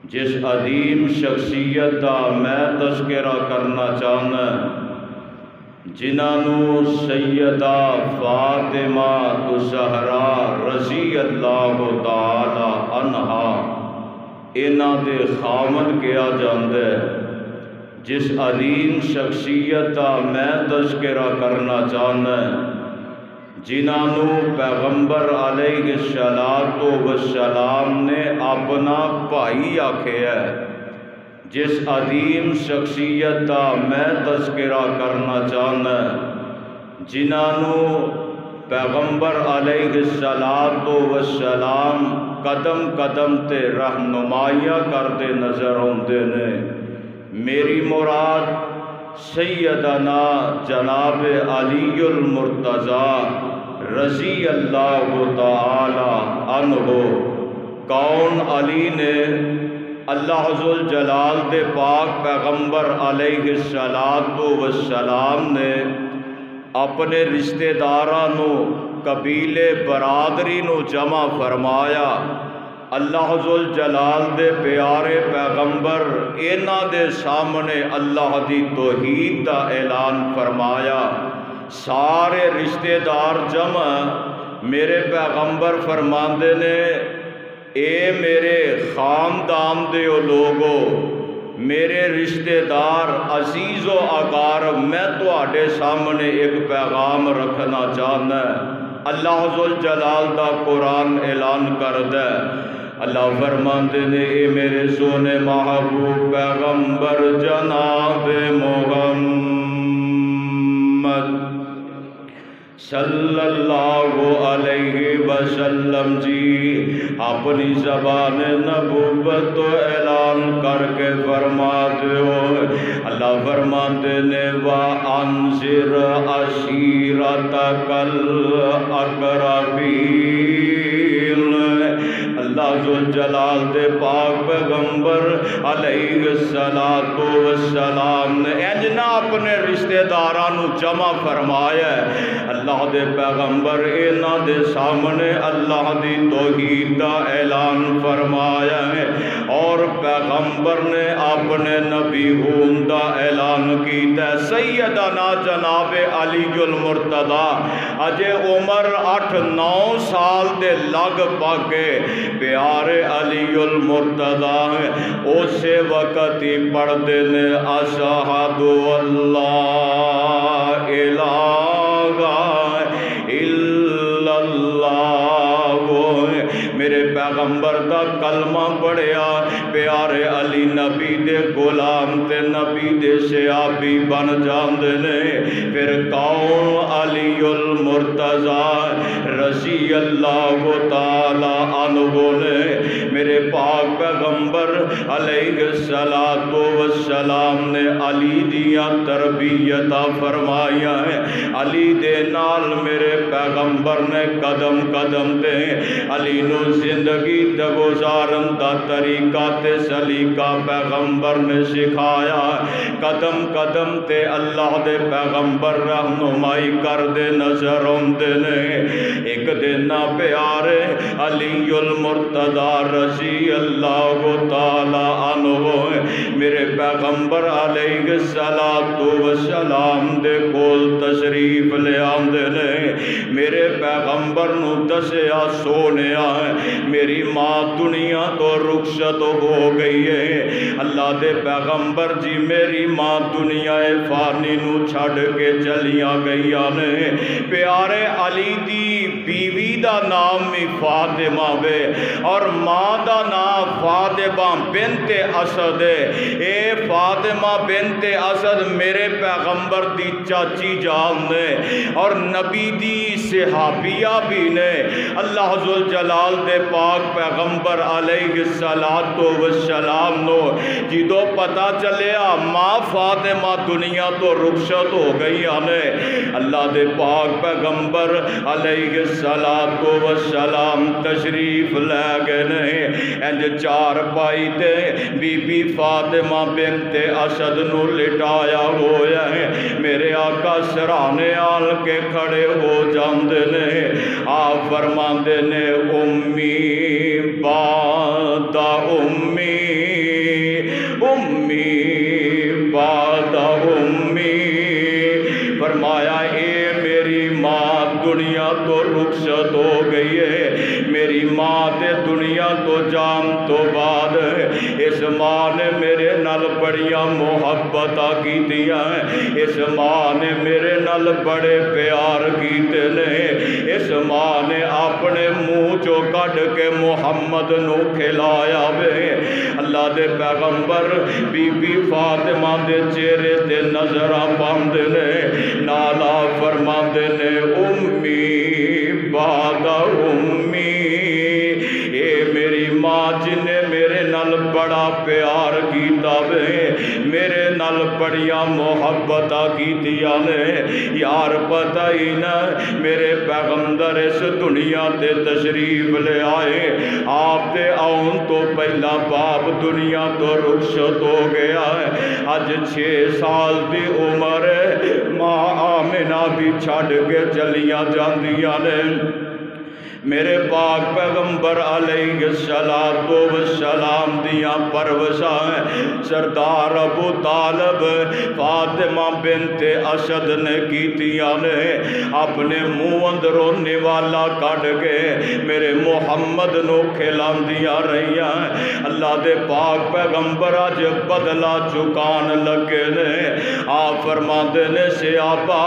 جس عظیم شخصیت دا میں تذکرہ کرنا چاہنا جنہوں سیدہ فاطمہ الزہرا رضی اللہ تعالی عنہا انہاں دے خامن کیا جاندے، جس عظیم شخصیت دا میں تذکرہ کرنا چاہنا جنہوں پیغمبر علیہ السلام نے اپنا بھائی آکھے ہے، جس عظیم شخصیت دا میں تذکرہ کرنا چاہنا جنہوں پیغمبر علیہ السلام قدم قدم تے رہنمائیاں کردے نظر آتے نے۔ میری مراد سیدنا جناب علی المرتضی رضی اللہ تعالی عنہ، کون علی نے اللہ ذوالجلال دے پاک پیغمبر علیہ السلام نے اپنے رشتہ دارانو قبیلے برادری نو جمع فرمایا۔ اللہ ذوالجلال دے پیارے پیغمبر انہاں دے سامنے اللہ دی توحید دا اعلان فرمایا۔ سارے رشتہ دار جمع، میرے پیغمبر فرماندے نے اے میرے خاندان دے لوگو، میرے رشتہ دار عزیز و اقارب، میں تواڈے سامنے ایک پیغام رکھنا چاہنا ہے۔ اللہ ذوالجلال دا قرآن اعلان کردہ، اللہ فرماندے نے اے میرے سونے محبوب پیغمبر جناب محمد صلی اللہ علیہ وسلم جی اپنی زبان نبوت تو اعلان کر کے فرما دیو۔ اللہ فرماتے نے وَأَنذِرْ عَشِيرَتَكَ الْأَقْرَبِينَ۔ اللہ ذوالجلال دے پاک پیغمبر علیہ السلام نے انجنا اپنے رشتہ دارانو جمع فرمایا ہے۔ اللہ دے پیغمبر انہاں دے سامنے اللہ دی توحید دا اعلان فرمایا ہے، اور پیغمبر نے اپنے نبی ہون دا اعلان کیتا ہے۔ سیدنا جناب علی المرتضی اجے عمر 8-9 سال دے لگ بھگ پیارے علی المرتضی اسے وقت ہی پڑھ دے نے اشہد اللہ الہ الا اللہ، میرے پیغمبر دا کلمہ پڑھیا، پیارے علی نبی دے غلام تے نبی دے صحابی بن جاندے نے۔ پھر کون علی المرتضی رضی اللہ تعالی عنہ نے میرے پاک پیغمبر علیہ السلام نے علی دیا تربیتہ فرمایا ہے۔ علی دے نال میرے پیغمبر نے قدم قدم تے علی نو زندگی تے گزارن دا طریقہ تے سلیقہ پیغمبر نے سکھایا۔ قدم قدم تے اللہ دے پیغمبر رہنمائی کر دے نظر آندے نے۔ ایک دن پیارے علی المرتضی رضی اللہ تعالی عنہ میرے پیغمبر علیہ السلام دے کول تشریف لے آندے نے۔ میرے پیغمبر نو دسیا سونیا ہے میری ماں دنیا تو رخصت ہو گئی ہے۔ اللہ دے پیغمبر جی میری ماں دنیا فانی نو چھڑ کے چلیاں گئیاں نے۔ پیارے علی دی بیوی دا نام بھی فاطمہ وے اور ماں دا نام فاطمہ بنت اسد ہے۔ اے فاطمہ بنت اسد میرے پیغمبر دی چاچی جان نے اور نبی دی صحابیہ بھی نے۔ اللہ ذوالجلال دے پاک پیغمبر علیہ السلام نو جدو پتہ چلیا ماں فاطمہ دنیا تو رخصت ہو گئی آنے، اللہ دے پاک پیغمبر علیہ السلام تشریف لے گئے نہیں۔ انج چار پائی تے بی بی فاطمہ بنت اسد نو لٹایا ہویا ہے۔ میرے آقا سرانے آل کے کھڑے ہو جاندے نے۔ آپ فرماندے نے امی بعد امی امی بعد امی، فرمایا اے میری ماں دنیا تو رخصت ہو گئی ہے، میری ماں دے دنیا تو جان تو بعد اس ماں نے میرے نال بڑیاں محبتاں کیتیاں، اس ماں نے میرے نال بڑے پیار کیتے نے، اس ماں نے اپنے منہ چو کڈ کے محمد نو کھلایا وے۔ اللہ دے پیغمبر بی بی فاطمہ دے چہرے تے نظراں پاندے نے، نالا فرماندے نے امی بعد امی، اے میری ماں جن نے میرے نال بڑا پیار کیتا وے، میرے نال بڑیاں محبتاں کیتیاں نے۔ یار پتہ ہی نہ میرے پیغمبر اس دنیا تے تشریف لے آئے، آپ دے آن تو پہلا باپ دنیا تو رخصت ہو گیا ہے، اج 6 سال دی عمر ہے، ماں آمنہ بھی چھڑ کے چلیاں جاندیاں نے۔ میرے پاک پیغمبر علیہ السلام دیاں پروساں سردار ابو طالب فاطمہ بنت اسد نے کیتیاں نے، اپنے منہ اندروں نوالا کڈ کے میرے محمد نو کھلاندیاں رہیاں۔ اللہ دے پاک پیغمبر اج بدلا چکان لگے نے، آپ فرماندے نے صحابہ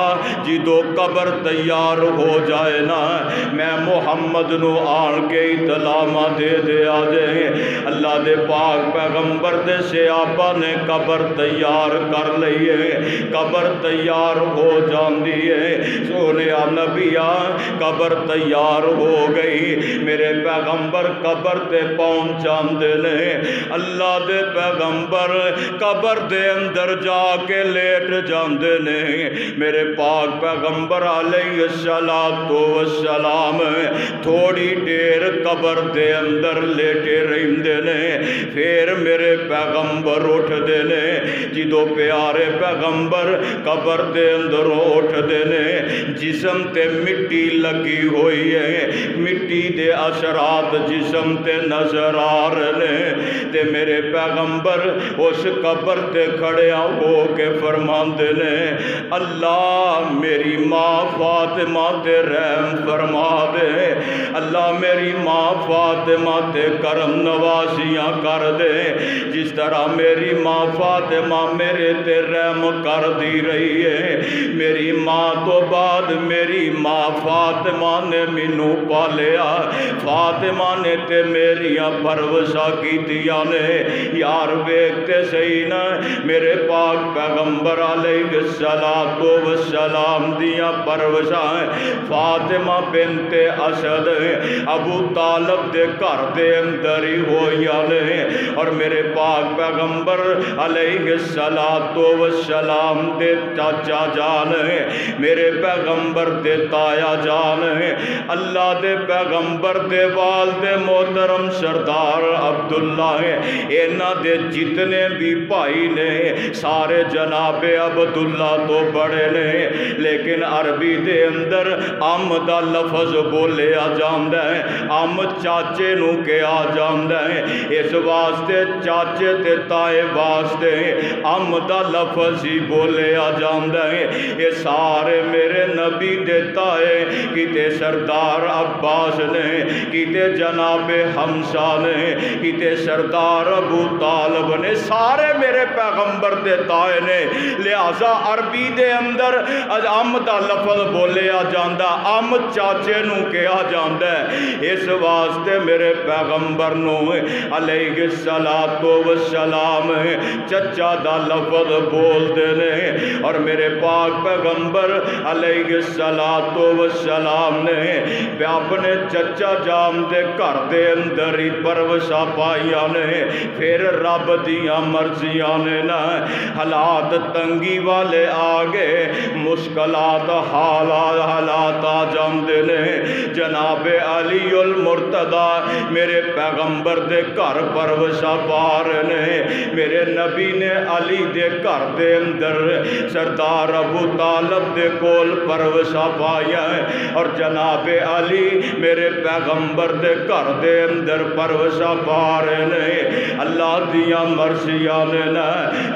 جدو قبر تیار ہو جائے نا، میں محمد نو آن کے اطلاع دے دیا جائے۔ اللہ دے پاک پیغمبر دے صحابہ نے قبر تیار کر لئیے، قبر تیار ہو جاندی ہے، سونے نبیہ قبر تیار ہو گئی، میرے پیغمبر قبر تے پہنچ جاندے نے۔ اللہ دے پیغمبر قبر دے اندر جا کے لیٹ جاندے نے، میرے پاک پیغمبر علیہ السلام تھوڑی دیر قبر دے اندر لیٹے رہندے نے، پھر میرے پیغمبر اٹھ دے نے۔ جدو پیارے پیغمبر قبر دے اندر اٹھ دے نے، جسم تے مٹی لگی ہوئی ہے، مٹی دے اثرات جسم تے نظر آ رہے تے میرے پیغمبر اس قبر تے کھڑیا ہو کے فرماندے نے، اللہ میری ماں فاطمہ تے رحم فرما دے، اللہ میری ماں فاطمہ تے کرم نوازیاں کر دے، جس طرح میری ماں فاطمہ میرے تے رحم کر دی رہی ہے۔ میری ماں تو بعد میری ماں فاطمہ نے مینو پالیا، فاطمہ نے تے میریاں پروسا کیتیاں نے۔ یار ویکھتے صحیح نا میرے پاک پیغمبر علیہ السلام دیاں پروسا فاطمہ بنت اسد ابو طالب دے گھر دے اندر ہی ہویا نے، اور میرے پاک پیغمبر علیہ السلام دے چاچا جان میرے پیغمبر دے تایا جان، اللہ دے پیغمبر دے والد محترم سردار عبداللہ، اینا دے جتنے بھی بھائی نے سارے جناب عبداللہ تو بڑے نے، لیکن عربی دے اندر ام دا لفظ بولیا جاندہ ہے، ام چاچے نو کیا جاندہ ہے، اس واسطے چاچے تے تائے واسطے ام دا لفظ ہی بولیا جاندہ ہے۔ یہ سارے میرے نبی دے تائے، کیتے سردار عباس نے، کیتے جناب حمزہ نے، کیتے سردار ابو طالب نے، سارے میرے پیغمبر دے تائے نے، لہذا عربی دے اندر ام دا لفظ بولیا جاندہ، ام چاچے نو کیا جاندہ ہے۔ اس واسطے میرے پیغمبر نو علیہ السلام چچا دا لفظ بول دینے، اور میرے پاک پیغمبر علیہ السلام نے اپنے چچا جان دے گھر دے اندر ہی پروسا پائیاں نے۔ پھر رب دیاں مرضیاں نے نا حالات تنگی والے آگے، مشکلات حالات آ جاندے نے، جناب علی المرتضی میرے پیغمبر دے گھر پروسا پار نے، میرے نبی نے علی دے گھر دے اندر سردار ابو طالب دے کول پروسا پایا ہے، اور جناب علی میرے پیغمبر دے گھر دے اندر پروسا پار نے۔ اللہ دیاں مرضیاں نے نا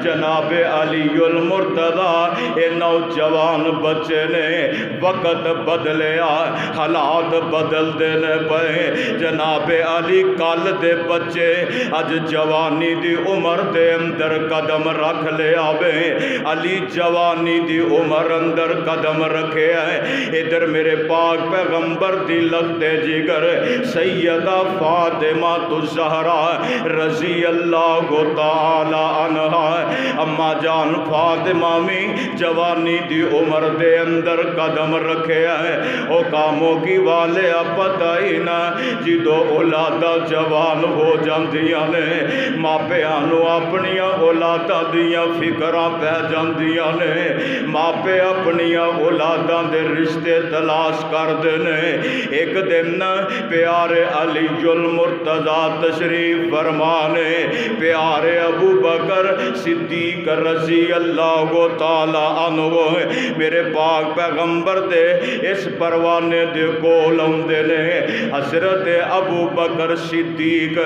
جناب علی المرتضی اے نوجوان بچے نے وقت بدلیا حالات بدل دینے پے جناب علی کل دے بچے اج جوانی دی عمر دے اندر قدم رکھ لے آوے علی جوانی دی عمر اندر قدم رکھے آئے ادھر میرے پاک پیغمبر دی لگتے جگر سیدہ فاطمہ الزہرا رضی اللہ تعالی عنہ اما جان فاطمہ میں جوانی دی عمر دے اندر قدم رکھے آئے او کاموں کی والے پتہ ہی نہ جدو اولادہ جوان ہو جاندیاں نے ماں پیانو اپنیاں اولادہ دیاں فکرہ پہ جاندیاں نے ماں پہ اپنیاں اولادہ دے رشتے تلاش کر دینے ایک دن پیارے علی المرتضی تشریف فرمانے پیارے ابو بکر صدیق رضی اللہ تعالی عنہ میرے پاک پیغمبر دے اس پروانے دے کول آندے نے حضرت ابو بکر صدیق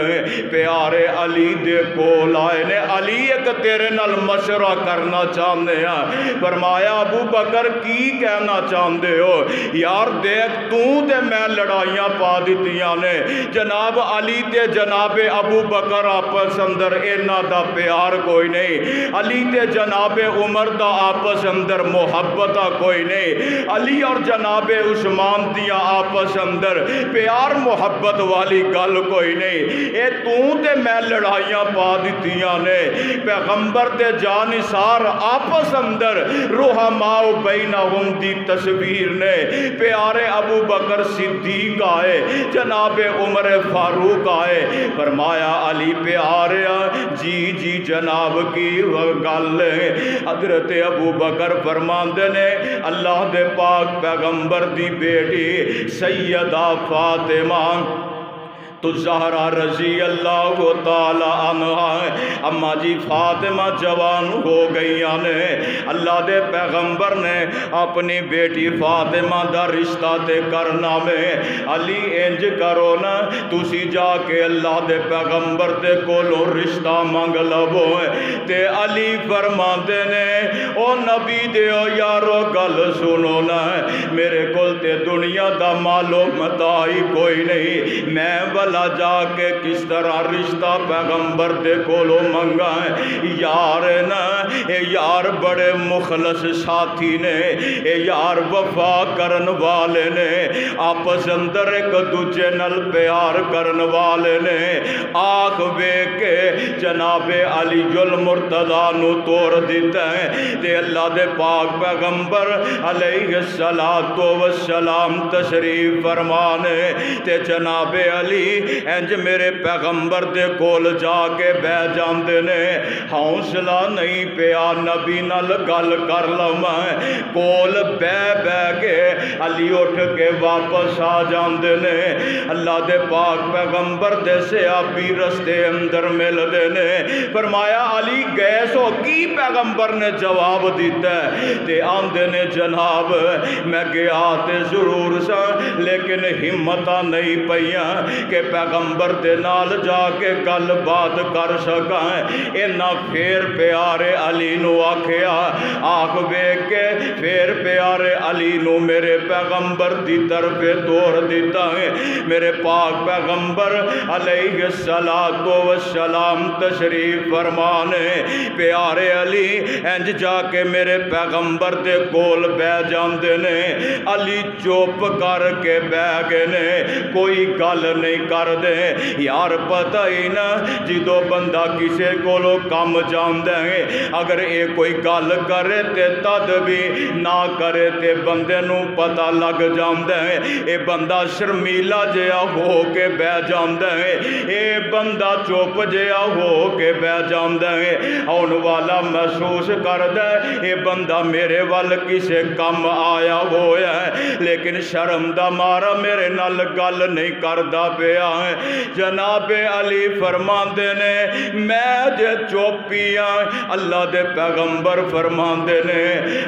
پیارے علی دے کول آئے نے علی ایک تیرے نال مشورہ کرنا چاہتے ہیں فرمایا ابو بکر کی کہنا چاہتے ہو یار دیکھ تو تے میں لڑائیاں پا دیتیاں نے جناب علی تے جناب ابو بکر آپس اندر اینا دا پیار کوئی نہیں علی تے جناب عمر دا آپس اندر محبتہ کوئی نہیں علی اور جناب عثمان دیا آپس اندر پیار محبت والی گل کوئی نہیں اے تو تے میں لڑائیاں پا دیتیاں نے پیغمبر تے جانثار آپس اندر رحماء بینہم دی تصویر نے پیارے ابو بکر صدیق آئے جناب عمر فاروق آئے فرمایا علی پیارے جی جی جناب کی گل حضرت ابو بکر فرماندے نے اللہ دے پاک پیغمبر دی بیٹی سیدہ فاطمہ تو زہرا رضی اللہ تعالی عنہ اما جی فاطمہ جوان ہو گئی نے اللہ دے پیغمبر نے اپنی بیٹی فاطمہ دا رشتہ تے کرنا میں علی انج کرو نا تسی جا کے اللہ دے پیغمبر دے کولو رشتہ منگ لو تے علی فرماندے نے او نبی دیو یارو گل سنو نا میرے کول تے دنیا دا مالو متائی کوئی نہیں میں بلا جا کے کس طرح رشتہ پیغمبر دے کولو منگا ہے یار نا اے یار بڑے مخلص ساتھی نے اے یار وفا کرن والے نے آپس اندر ایک دوجے نل پیار کرن والے نے آنکھ بے کے جناب علی المرتضی نو توڑ دیتا ہے تے اللہ دے پاک پیغمبر علیہ السلام تشریف فرمانے تے جناب علی انج میرے پیغمبر دے کول جا کے بہ جاندے نے حوصلہ نہیں پیا نبی نال گل کر لواں کول بہ کے علی اٹھ کے واپس آ جاندے نے اللہ دے پاک پیغمبر دے صحابی رستے اندر ملدے نے فرمایا علی گئے سو کی پیغمبر نے جواب دیتا ہے تے آندے نے جناب میں گیا تے ضرور سا لیکن ہمتاں نہیں پئیاں کہ پیغمبر دے نال جا کے گل بات کر سکاں اینا پھر پیارے علی نو آکھیا آنکھ ویکھ کے پھر پیارے علی نو میرے پیغمبر دی طرف توڑ دیتا ہے میرے پاک پیغمبر علیہ السلام تشریف فرمانے پیارے علی انج جا کے میرے پیغمبر دے کول بہ جاندے نے علی چپ کر کے بہ گئے نے کوئی گل نہیں کر دے یار پتہ ہی نا جدو بندہ کسے کولو کم جاندے ہیں اگر اے کوئی گل کرے تے تد بھی نہ کرے تے بندے نو پتہ لگ جاندے ہیں اے بندہ شرمیلا جیا ہو کے بہ جاندے ہیں اے بندہ چپ جیا ہو کے بہ جاندے ہیں آن والا محسوس کر دے اے بندہ میرے وال کسے کم آیا ہویا ہے لیکن شرم دا مارا میرے نال گل نہیں کردا پیا ہے جناب علی فرماندے نے میں جے چوپیاں اللہ دے پیغمبر فرماندے نے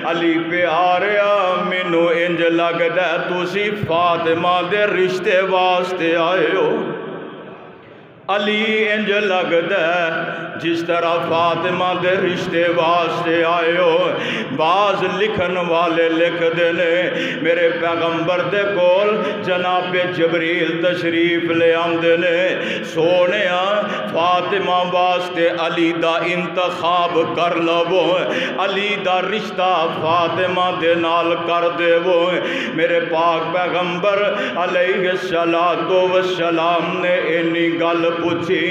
علی پیاریا مینوں انج لگدا تسی فاطمہ دے رشتے واسطے آئے ہو علی انج لگدا ہے جس طرح فاطمہ دے رشتے واسطے آئے ہو۔ بعض لکھن والے لکھ دینے میرے پیغمبر دے کول جناب جبریل تشریف لے آندے نے، سونیا فاطمہ واسطے علی دا انتخاب کر لو، علی دا رشتہ فاطمہ دے نال کر دے وہ۔ میرے پاک پیغمبر علیہ السلام نے اینی گل پوچھی،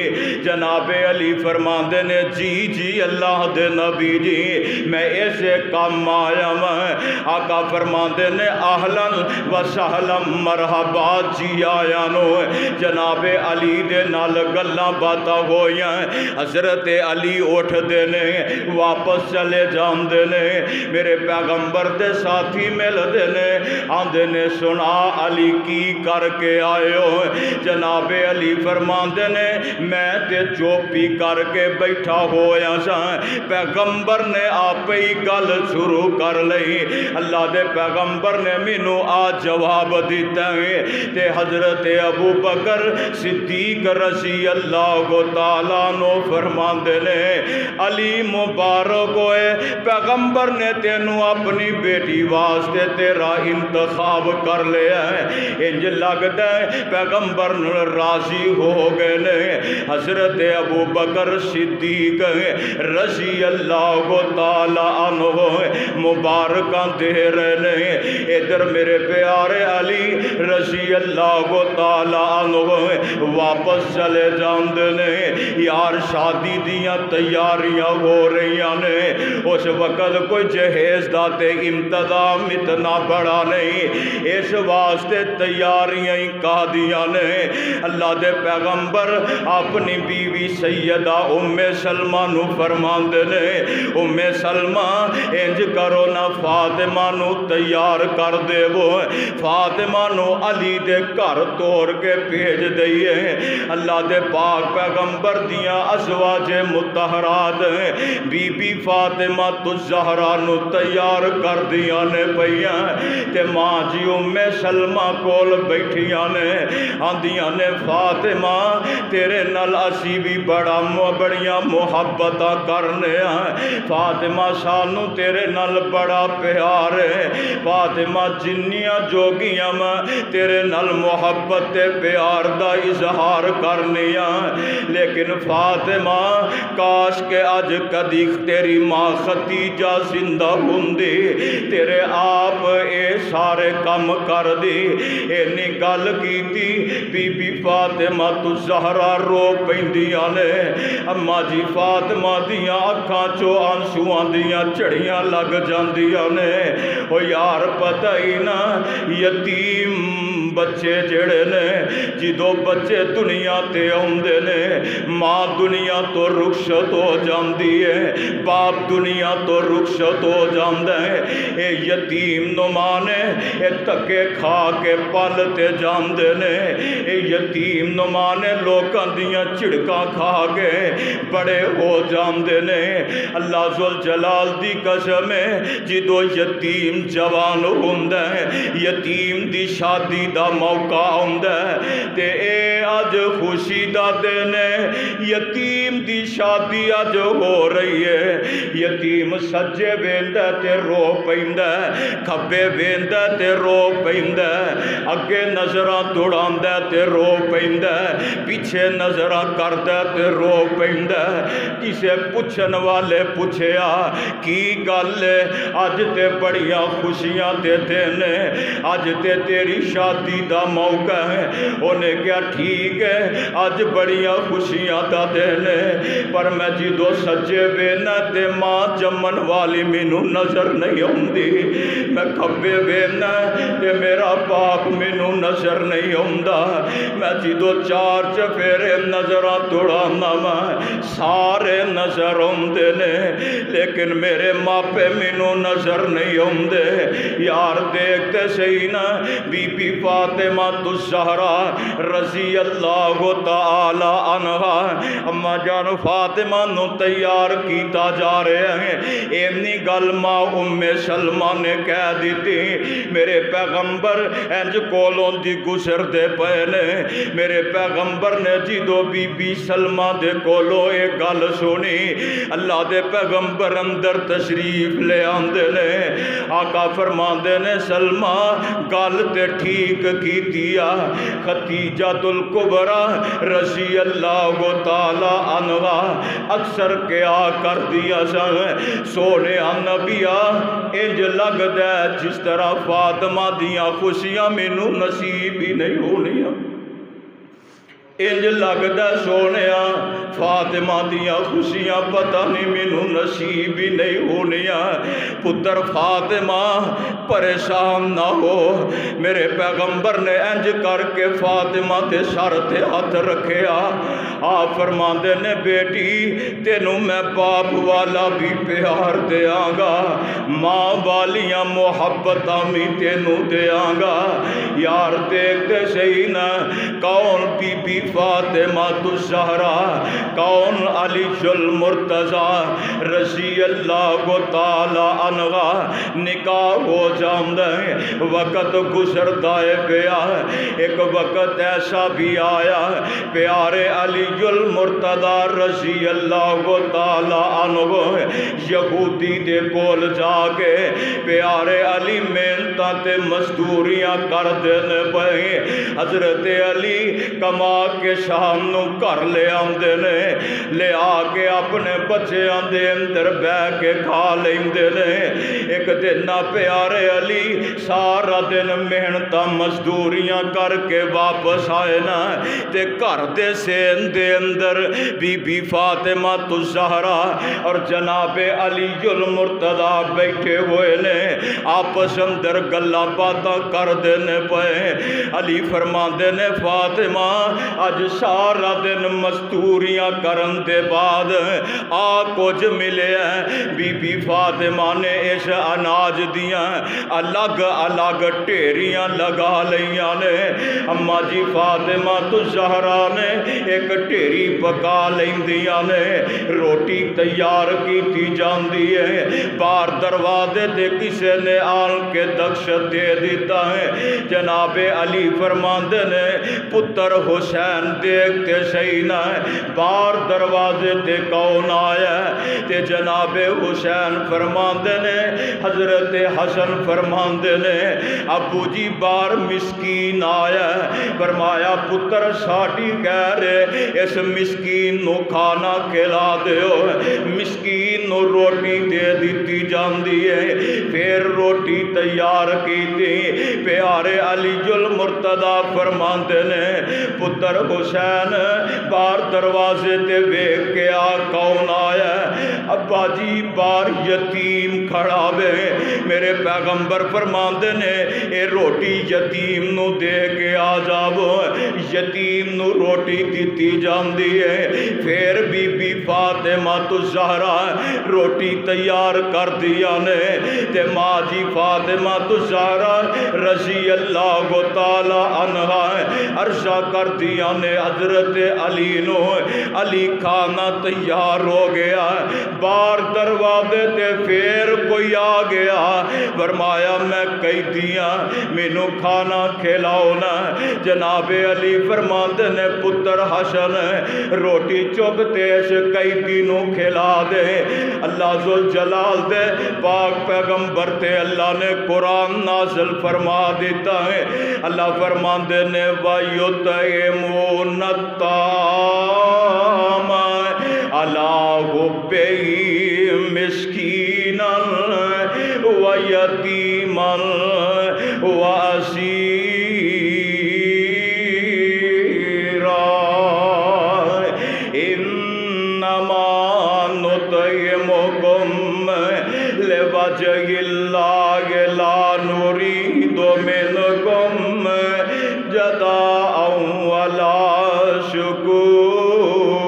جناب علی فرماندے نے جی جی اللہ دے نبی جی میں ایسے کام آیا میں۔ آقا فرماندے نے اہلاً و سہلاً مرحبا جی آیا نو۔ جناب علی دے نال گلاں باتاں ہویاں، حضرت علی اٹھ دے نے واپس چلے جان دے نے، میرے پیغمبر دے ساتھی مل دے نے، آندے نے سنا علی کی کر کے آئے ہو؟ جناب علی فرماندے نے میں تے چوپی کر کے بیٹھا ہویا سا، پیغمبر نے آپ ہی گل شروع کر لئی، اللہ دے پیغمبر نے مینوں آ جواب دیتا ہے تے حضرت ابو بکر صدیق رضی اللہ تعالیٰ نو فرماندے نے علی مبارک ہوئے پیغمبر نے تینوں اپنی بیٹی واسطے تیرا انتخاب کر لیا ہے۔ انج لگتا ہے پیغمبر راضی ہو گئے نے۔ حضرت ابو بکر صدیق رضی اللہ تعالیٰ عنہ مبارکاں دے رہے نے، ادھر میرے پیارے علی رضی اللہ تعالیٰ عنہ واپس چلے جاندے نے۔ یار شادی دیاں تیاریاں ہو رہی نے، اس وقت کوئی جہیز دا تے انتظام اتنا بڑا نہیں، اس واسطے تیاریاں ہی کہا دیا نے۔ اللہ دے پیغمبر اپنی بیوی سیدہ ام سلمہ نو فرماندے نے ام سلمہ انج کرو نا فاطمہ نو تیار کر دے وہ، فاطمہ نو علی دے گھر توڑ کے بھیج دئیے۔ اللہ دے پاک پیغمبر دیاں ازواج مطہرات بی بی فاطمہ تو زہرا نو تیار کر دیا نے پئیاں تے ماں جی ام سلمہ کول بیٹھیاں نے، آندیاں نے فاطمہ تیرے نال اسی بھی بڑیاں محبتاں کرنے ہیں، فاطمہ سانو تیرے نال بڑا پیار ہے، فاطمہ جنیاں جوگیاں میں تیرے نال محبت پیار دا اظہار کرنیاں، لیکن فاطمہ کاش کے اج کدی تیری ماں ختیجہ زندہ ہوندی تیرے آپ اے سارے کم کر دی۔ اینی گل کیتی بی بی فاطمہ تو زہرا رو پیندیاں نے، اما جی فاطمہ دیاں اکھاں چو آنسواں دیاں چڑیاں لگ جاندیاں نے۔ او یار پتہ ہی نہ یتیم بچے جڑے نے جدو بچے دنیا تے آندے نے، ماں دنیا تو رخصت ہو جاندی ہے، باپ دنیا تو رخصت ہو جاندا ہے، اے یتیم نو ماں نے اے تکے کھا کے پالتے جاندے نے، اے یتیم نو ماں نے لوکاں دیاں چڑکاں کھا کے بڑے ہو جاندے نے۔ اللہ ذوالجلال دی قسم ہے جدو یتیم جوان ہوندا ہے، یتیم دی شادی دا موقع ہوندا ہے تے اے اج خوشی دا دن ہے، یتیم دی شادی اج ہو رہی ہے، یتیم سجے ویندا تے رو پیندا ہے، کھبے ویندا تے رو پیندا ہے، اگے نظراں دوڑاندا تے رو پیندا ہے، پیچھے نظراں کردا تے رو پیندا ہے۔ کسے پوچھن والے پوچھیا کی گل ہے؟ اج تے بڑیاں خوشیاں دے دن ہے، اج تے تیری شادی دا موقع ہے۔ انہیں کیا ٹھیک ہے اج بڑیاں خوشیاں دا دن ہے، پر میں جدو سجے وینا تے ماں جمن والی مینوں نظر نہیں ہوندی، میں کھبے وینا تے میرا باپ مینوں نظر نہیں ہوندا، میں جدو چار چفیرے نظراں توڑانا میں سارے سارے نظر آتے نے لیکن میرے ماپے مینوں نظر نہیں آتے یار دیکھتے صحیح نا بی بی فاطمہ الزہرا رضی اللہ تعالی عنہا اما جان فاطمہ نو تیار کیتا جا رہے ہیں اینی گل ماں ام سلمہ نے کہہ دیتی میرے پیغمبر انج کولوں دی گزر دے پے نے میرے پیغمبر نے جدو بی بی سلمہ دے کولوں ایک گل سنی اللہ دے پیغمبر اندر تشریف لے آندے نے آقا فرماندے نے سلمہ گل تے ٹھیک کیتیا خدیجہ الکبریٰ رضی اللہ تعالی عنہا اکثر کیا کر دیا سن سونے نبیا انج لگدا ہے جس طرح فاطمہ دیاں خوشیاں مینوں نصیب ہی نہیں ہونیاں انج لگدا سونیا فاطمہ دیاں خوشیاں پتہ نہیں مینوں نصیب ہی نہیں ہونیاں پتر فاطمہ پریشان نہ ہو میرے پیغمبر نے انج کر کے فاطمہ تے سر تے ہاتھ رکھیا آپ فرماندے نے بیٹی تینوں میں باپ والا بھی پیار دیاں گا ماں والیاں محبتاں بھی تینوں دیاں گا یار دیکھتے صحیح نا کون بی بی فاطمہ الزہرا کون علی المرتضی رضی اللہ تعالی عنہ نکاح ہو جاندے وقت گزرتا ہے پیا ایک وقت ایسا بھی آیا پیارے علی المرتضی رضی اللہ تعالی عنہ یہودی دے کول جا کے پیارے علی محنتاں تے مزدوریاں کر دینے پئے حضرت علی کما کے شام نو کر لے آندے نے لے آ کے اپنے بچیاں دے اندر بہ کے کھا لیندے نے ایک دن پیارے علی سارا دن محنتاں مزدوریاں کر کے واپس آئے نا تے گھر دے سین دے اندر بی بی فاطمہ الزہرا اور جناب علی المرتضی بیٹھے ہوئے نے آپس اندر گلاں باتاں کر دینے پئے علی فرماندے نے فاطمہ اج سارا دن مزدوریاں کرن دے بعد آ کچھ ملے ہیں بی بی فاطمہ نے اس اناج دیاں الگ الگ ٹھیریاں لگا لیاں نے اما جی فاطمہ الزہرا نے ایک ٹھیری پکا لیندیاں نے روٹی تیار کیتی جاندی ہے باہر دروازے تے کسے نے آن کے دکشت دے دیتا ہے جناب علی فرماندے نے پتر حسین دیکھتے صحیح نہ باہر دروازے تے کون آیا تے جناب حسین فرماندے نے حضرت حسن فرماندے نے ابو جی باہر مسکین آیا فرمایا پتر ساڑی کہہ رہے اس مسکین نو کھانا کھلا دیو مسکین نو روٹی دے دیتی جاندی ہے پھر روٹی تیار کی تھی پیارے علی المرتضی فرماندے نے پتر حسین باہر دروازے تے ویکھ کے آ کون آیا ابا جی باہر یتیم کھڑا وے میرے پیغمبر فرماندے نے اے روٹی یتیم نو دے کے آ جاو یتیم نو روٹی دیتی جاندی ہے پھر بی بی فاطمہ الزہرا روٹی تیار کر دیا نے تے ماں جی فاطمہ الزہرا رضی اللہ تعالی عنہا عرضہ کر دیا نے حضرت علی نو علی کھانا تیار ہو گیا باہر دروازے تے پھر کوئی آ گیا فرمایا میں کہی دیا مینوں کھانا کھلاؤ نا جناب علی فرماندے نے پتر حسن روٹی چکتے اس قیدی نو کھلا دے اللہ ذوالجلال دے پاک پیغمبر تے اللہ نے قرآن نازل فرما دیتا ہے اللہ فرماندے نے وَيُطْعِمُونَ الطَّعَامَ عَلَىٰ حُبِّهِ مِسْكِينًا وَيَتِيمًا وَأَسِيرًا لِوَجْهِ اللَّهِ لَا نُرِيدُ مِنْكُمْ جَزَاءً وَلَا شُكُورًا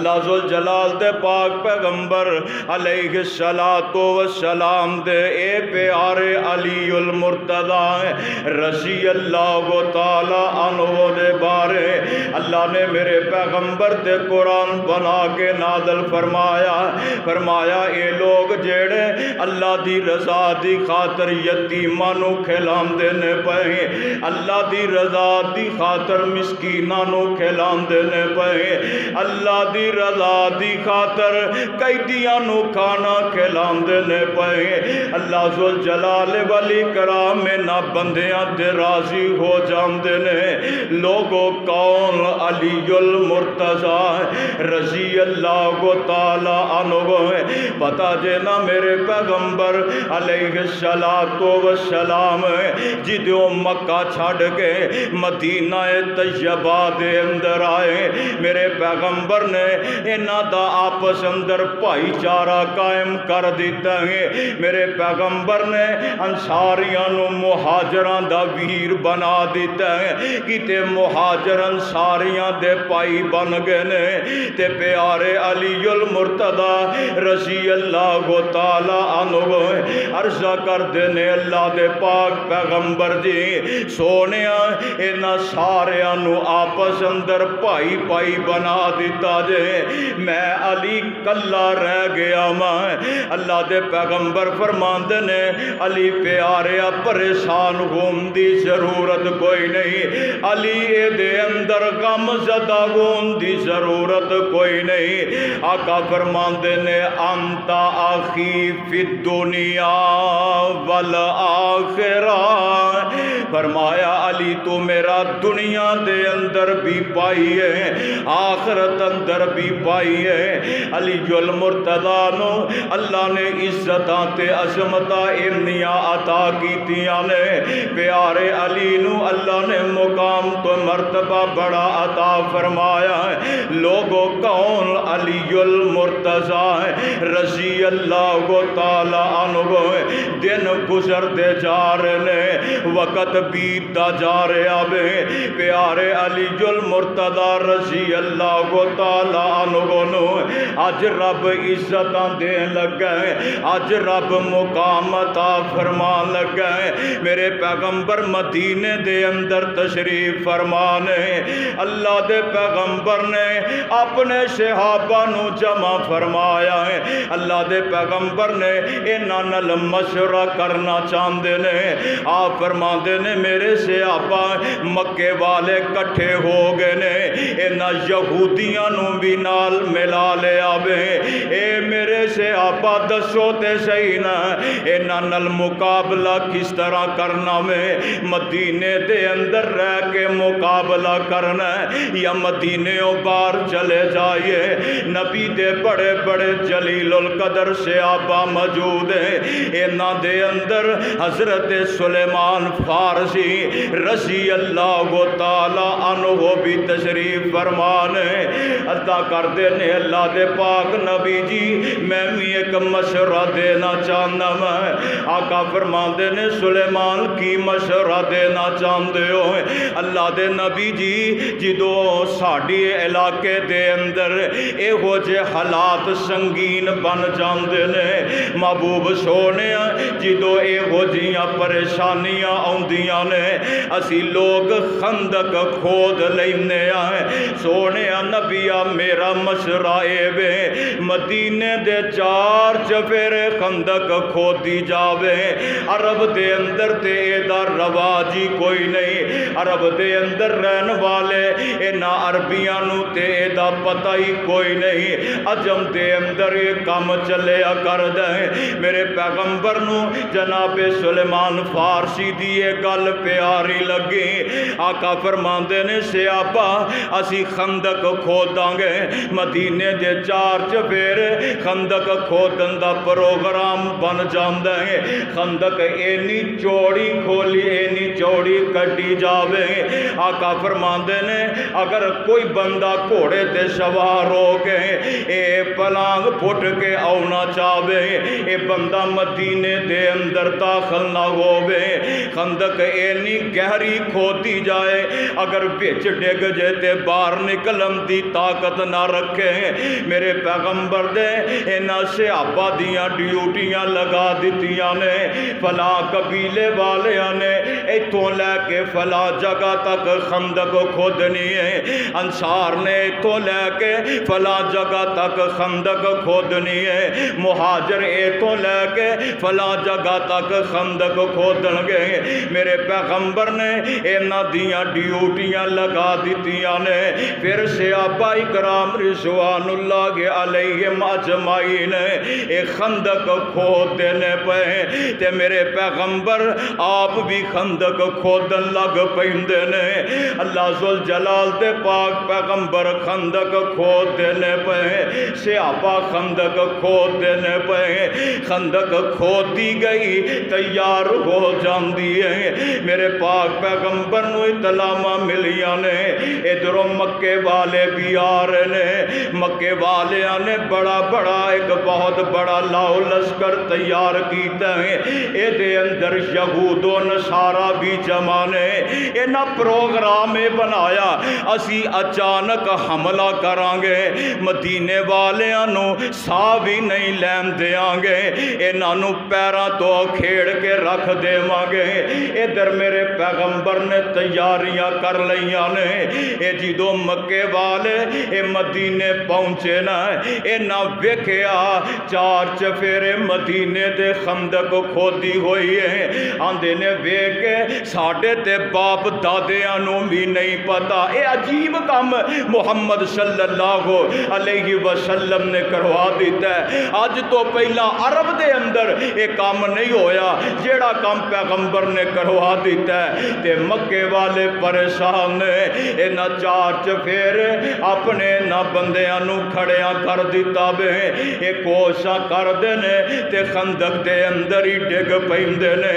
اللہ ذوالجلال دے پاک پیغمبر علیہ السلام دے اے پیارے علی المرتضی رضی اللہ تعالی عنہ دے بارے اللہ نے میرے پیغمبر تے قرآن بنا کے نازل فرمایا اے لوگ جیڑے اللہ دی رضا دی خاطر یتیماں نو کھلاندے نے پئے، اللہ دی رضا دی خاطر مسکیناں نو کھلاندے نے پئے، اللہ دی رضا دی خاطر قیدیاں نو کھانا کھلاندے نے پئے، اللہ ذوالجلال والاکرام نہ بندیاں تے راضی ہو جاندے نے۔ لوگو کون علی المرتضی رضی اللہ تعالی عنہ پتا جے نا میرے پیغمبر علیہ السلام جدوں مکہ چھڑ کے مدینہ طیبہ دے اندر آئے، میرے پیغمبر نے انہاں دا آپس اندر بھائی چارہ قائم کر دیتا ہے، میرے پیغمبر نے انصاریاں نو مہاجراں دا ویر بنا دیتا ہے، کیتے مہاجر انصاریاں دے پائی بن گئے نے، تے پیارے علی المرتضی رضی اللہ تعالی عنہ عرض کر دینے اللہ دے پاک پیغمبر جی سونیا انہاں ساریاں نو آپس اندر پائی بنا دیتا جے، میں علی کلا رہ گیا میں۔ اللہ دے پیغمبر فرماندے نے علی پیاریا پریشان ہون دی ضرورت کوئی نہیں، علی اے دے اندر غم زدہ ہون دی ضرورت کوئی نہیں۔ آقا فرماندے نے انتا آخی فی الدنیا والآخرہ، فرمایا علی تو میرا دنیا دے اندر بھی پائی ہے آخرت اندر بھی پائی ہے۔ علی المرتضی نو اللہ نے عزتاں تے عظمتاں انیاں عطا کیتیاں نے، پیارے علی نو اللہ نے مقام تو مرتبہ بڑا عطا فرمایا ہے۔ لوگوں کون علی المرتضی رضی اللہ تعالی عنہ دن گزر دے جا رہے وقت بیتا جا رہا بے، پیارے علی المرتضی رضی اللہ تعالی عنہ نو آج رب عزتاں دین لگا ہے، آج رب مقام عطا فرمان لگا ہے۔ میرے پیغمبر مدینے دے اندر تشریف فرمانے، اللہ دے پیغمبر نے اپنے صحابہ نو جمع فرمایا ہے، اللہ دے پیغمبر نے انہاں نال مشورہ کرنا چاہندے نے، آپ فرماندے نے میرے صحابہ مکے والے کٹھے ہو گئے نے، انہاں یہودیاں نو بھی نال ملا لے آوے، اے میرے صحابہ دسو تے صحیح نا انہاں نال مقابلہ کس طرح کرنا میں، مدینے دے اندر رہ کے مقابلہ کرنا ہے یا مدینےوں باہر چلے جائیے؟ نبی دے بڑے بڑے جلیل القدر صحابہ موجود ہیں، انہاں دے اندر حضرت سلیمان فارسی رضی اللہ تعالی عنہ بھی تشریف فرمانے۔ عطا کر دینے اللہ دے پاک نبی جی میں بھی ایک مشورہ دینا چاہنا میں، آقا فرماندے نے سلیمان کی مشورہ دینا چاہندے ہو؟ اللہ دے نبی جی جدو ساڑی علاقے دے اندر اے ہو جے حالات سنگین بن جاندے نے، محبوب سونے جدو اے ہو جیاں پریشانیاں آندیاں نے، اسی لوگ خندق کھود لینے آئے، سونے نبیہ میرا مشورہ اے بے مدینے دے 4 چفیرے خندق کھودی جاوے، عرب دے اندر تے اے دا رواجی کوئی نہیں، عرب دے اندر رہن والے اینا عربیاں نو تے اے دا پتہ ہی کوئی نہیں، عجم دے اندر یہ کام چلے کر دیں۔ میرے پیغمبر نو جناب سلیمان فارسی دیئے گل پیاری لگی، آقا فرماندے نے صحابہ اسی خندق کھوداں گے، مدینے دے 4 چفیرے خندق کھودن دا پروگرام بن جاندے ہیں، خندق اینی چوڑی کھولی اینی چوڑی کٹی جاوے، آقا فرماندے نے اگر کوئی بندہ گھوڑے تے سوار ہو کے اے پلانگ پھٹ کے آنا چاہے اے بندہ مدینے دے اندر داخل نہ ہووے خندق اینی گہری کھوتی جائے اگر بچ ڈگ جے تے باہر نکلن دی طاقت نہ رکھے میرے پیغمبر دے اینا صحابہ دیاں ڈیوٹیاں لگا دیتیاں نے فلا قبیلے والیاں نے ایتھوں لے کے فلا جگہ تک خندق کھودنی ہے انصار نے ایتھوں لے کے فلا جگہ تک خندق کھودنی ہے مہاجر ایتھوں لے کے فلا جگہ تک خندق کھودن گے میرے پیغمبر نے اینا دیاں ڈیوٹیاں لگا دیتیاں نے پھر صحابہ اکرام رضوان اللہ علیہم اجمعین ایک خندق کھود دینے پہ تے میرے پیغمبر آپ بھی خندق کھودن لگ پہندے نے اللہ ذوالجلال دے پاک پیغمبر خندق کھود دینے پہ صحابہ خندق کھود دینے پہ خندق کھودی گئی تیار ہو جاندی ہے میرے پاک پیغمبر نو اطلاع ملیاں نے ادھروں مکے والے بھی آ رہے نے مکے والیاں نے بڑا بڑا ایک بہت بڑا لاؤ لشکر تیار کیتا ہے اے دے اندر یہود و نصارہ بھی جمع نے اینا پروگرام بنایا اسی اچانک حملہ کرانگے مدینے والیاں نو سا بھی نہیں لین دیاں گے اینا نو پیرا تو کھیڑ کے رکھ دے مانگے ادھر میرے پیغمبر نے تیاریاں کر لیاں نے اے جدو مکے والے اے مدینے پہنچے نا اے نہ ویکھیا چار چفیرے مدینے دے خندق کھودی ہوئی ہے آندے نے ویکھے ساڑھے تے باپ دادیاں نو بھی نہیں پتا اے عجیب کام محمد صلی اللہ علیہ وسلم نے کروا دیتا ہے آج تو پہلا عرب دے اندر اے کام نہیں ہویا جیڑا کام پیغمبر نے کروا دیتا ہے تے مکے والے پریشان نے اے نہ چار چفیرے اپنے نہ بندیاں نو کھڑیاں کر دیتا بے اے کوشاں کر دینے تے خندق دے اندر ہی ڈگ پہندے نے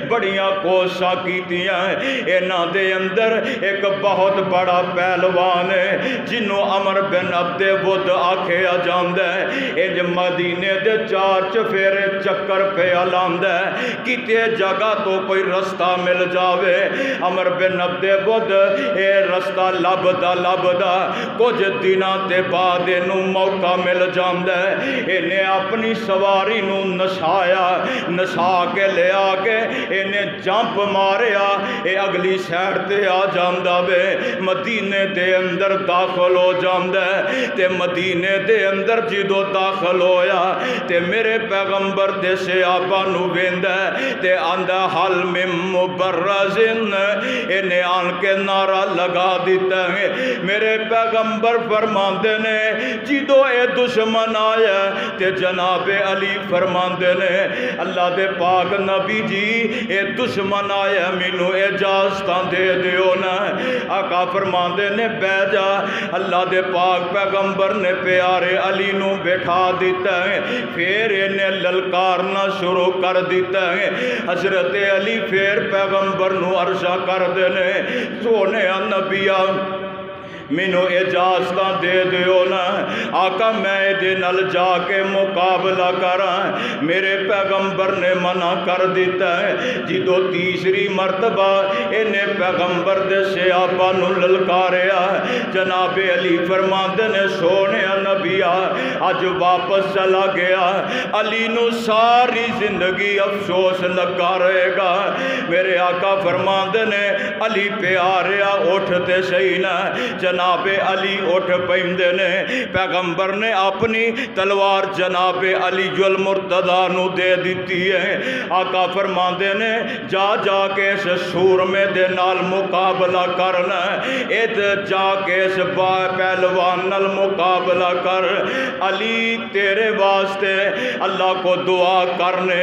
بڑیاں کوشاں کیتیاں اے نہ دے اندر ایک بہت بڑا پہلوان ہے جنہوں عمر بن عبد ود آکھیا جاندہ ہے اے جو مدینے دے چار چفیرے چکر پہ آلاندہ ہے کتے جگہ تو کوئی رستہ مل جاوے عمر بن عبد ود اے رستہ لبدا کچھ دنہ تے بعد انہوں موقع مل جاندہ ہے انہیں اپنی سواری نو نشایا نشا کے لے آکے انہیں جمپ ماریا اے اگلی سیڑ تے آ جاندہ بے مدینے دے اندر داخل ہو جاندہ ہے تے مدینے دے اندر جدو داخل ہویا تے میرے پیغمبر دے سے آپا نو بیندہ ہے تے آندہ حل میں مبرزن انہیں آن کے نعرہ لگا دیتا ہے میرے پیغمبر فرماندے نے جدو اے دشمن آیا تے جناب علی فرماندے نے اللہ دے پاک نبی جی اے دشمن آیا مینو اجازتاں دے دیو نا آقا فرماندے نے بے جا اللہ دے پاک پیغمبر نے پیارے علی نو بیٹھا دیتا ہے پھر انہیں للکارنا شروع کر دیتا ہے حضرت علی پھر پیغمبر نو عرشہ کر دینے سونے نبیہ مینو اجازتاں دے دیو نا آقا میں دے نل جا کے مقابلہ کراں میرے پیغمبر نے منع کر دیتا ہے جدو تیسری مرتبہ انہیں پیغمبر دے سے آپا نو للکاریا جناب علی فرماندے نے سونے نبیہ آج واپس چلا گیا علی نو ساری زندگی افسوس لگا رہے گا میرے آقا فرماندے نے علی پیاریا اٹھتے سینا جناب علی اٹھ پہندے نے پیغمبر نے اپنی تلوار جناب علی المرتضی نو دے دیتی ہے آقا فرماندے نے جا جا کے اس سورمے دے نال مقابلہ کرنا ایت جا کے اس پہلوان نال مقابلہ کر علی تیرے واسطے اللہ کو دعا کرنے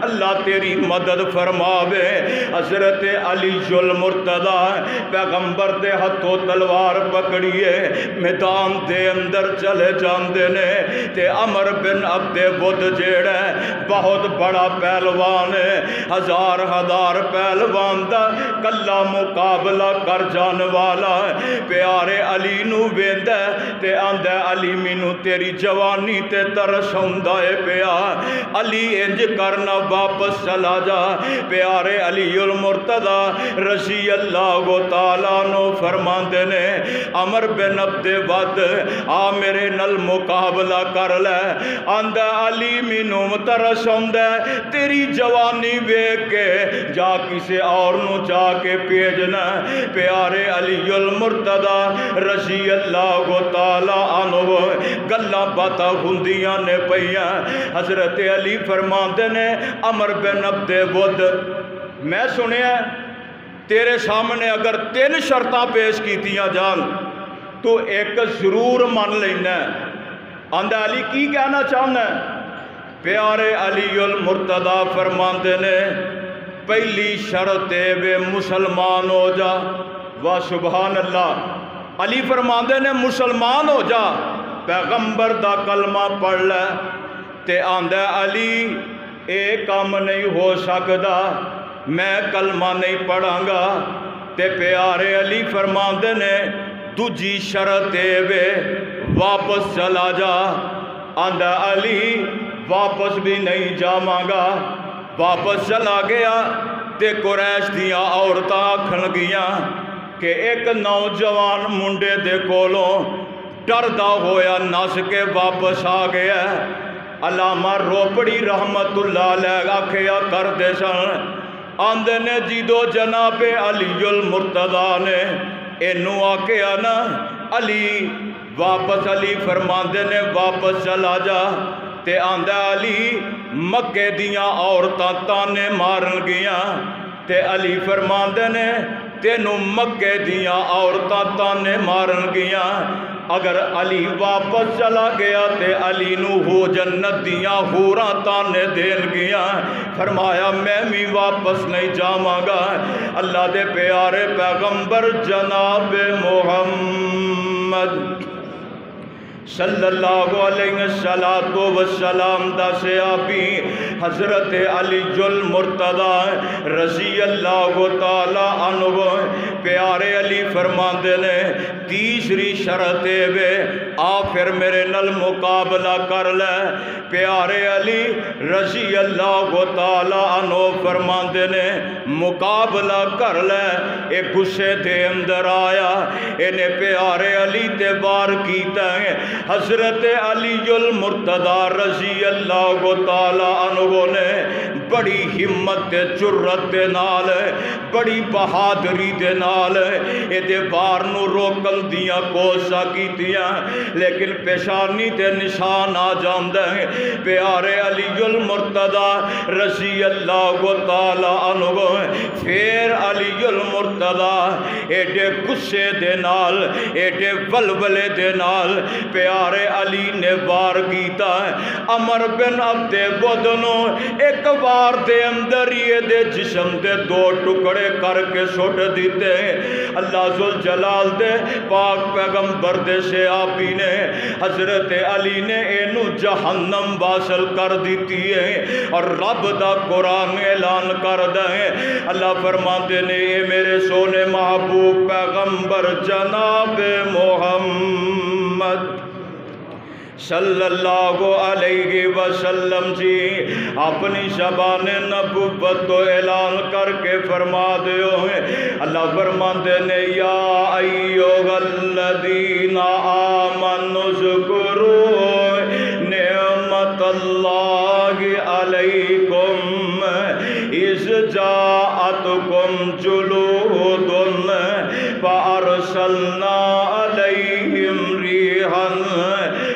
اللہ تیری مدد فرماوے حضرت علی المرتضی پیغمبر دے ہتھوں تلوار تلوار پکڑیے میدان دے اندر چلے جاندے نے تے عمر بن عبد ود جیڑا بہت بڑا پہلوان ہے، ہزار پہلوان دا کلا مقابلہ کر جان والا ہے۔ پیارے علی نو ویندا تے آندا علی مینوں تیری جوانی تے ترس ہوندا ہے پیا، علی انج کرنا واپس چلا جا۔ پیارے علی المرتضی رضی اللہ تعالیٰ عنہ فرماندے نے عمر بن عبد ود آ میرے نل مقابلہ کر لے، آندا علی مینوں ترس ہوندا ہے تیری جوانی ویکھ کے جا کسے اور نو جا کے بھیجنا۔ پیارے علی المرتضی رضی اللہ تعالیٰ عنہ گلاں باتاں ہوندیاں نے پئیاں، حضرت علی فرماندے نے عمر بن عبد ود میں سنیا تیرے سامنے اگر 3 شرطاں پیش کیتیاں جان تو ایک ضرور من لینا ہے۔ آندا علی کی کہنا چاہنا ہے؟ پیارے علی المرتضی فرماندے نے پہلی شرط وے مسلمان ہو جا۔ واہ سبحان اللہ، علی فرماندے نے مسلمان ہو جا، پیغمبر دا کلمہ پڑھ لے تے آندا علی اے کام نہیں ہو سکدا، میں کلمہ نہیں پڑھاں گا تے پیارے علی فرماندے نے دوجی شرط وے واپس چلا جا۔ آندا علی واپس بھی نہیں جاواں گا۔ واپس چلا گیا تے قریش دیاں عورتاں آکھن گیاں کہ ایک نوجوان منڈے دے کولوں ڈردا ہویا نس کے واپس آ گیا۔ علامہ روپڑی رحمت اللہ علیہ آکھیا کر دے سن، آندے نے جدو جناب علی المرتضی نے اینو آکھیا نا علی واپس، علی فرماندے نے واپس چلا جا تے آندا علی مکے دیاں عورتاں تانے مارن گیاں تے علی فرماندے نے تینوں مکے دیاں عورتاں تانے مارن گیاں، اگر علی واپس چلا گیا تے علی نو ہو جنت دیاں حوراں تانے دین گیاں۔ فرمایا میں بھی واپس نہیں جاواں گا۔ اللہ دے پیارے پیغمبر جناب محمد صلی اللہ علیہ وسلم دا صحابی حضرت علی المرتضی رضی اللہ تعالی عنہ پیارے علی فرماندے نے تیسری شرط وے آ پھر میرے نل مقابلہ کر لے۔ پیارے علی رضی اللہ تعالی عنہ فرماندے نے مقابلہ کر لے۔ ایک غصے دے اندر آیا، انہیں پیارے علی تے وار کیتا ہے۔ حضرت علی المرتضی رضی اللہ تعالی عنہ نے بڑی ہمت تے جرت دے نال، بڑی بہادری دے نال اے دے وار نو روکن دیاں کوششاں کیتیاں، لیکن پیشانی تے نشان آ جاندا ہے۔ پیارے علی المرتضی رضی اللہ تعالی عنہ پھر علی المرتضی ایڈے غصے دے نال ایڈے ولولے دے نال پیارے علی نے وار کیتا ہے۔ عمر بن عبد ود نو ایک وار دے اندر یہ دے جسم دے 2 ٹکڑے کر کے سٹ دیتے ہیں۔ اللہ ذوالجلال دے پاک پیغمبر دے صحابی نے حضرت علی نے اینو جہنم واصل کر دیتی ہے، اور رب دا قرآن اعلان کر دے۔ اللہ فرماتے نے اے میرے سونے محبوب پیغمبر جناب محمد صلی اللہ علیہ وسلم جی اپنی زبان نبوت تو اعلان کر کے فرما دیو ہیں۔ اللہ فرماتے نے یا ایھا الذین آمنوا اذکروا نعمت اللہ علیکم اذ جاءتکم جلود فارسلنا علیہم ریحا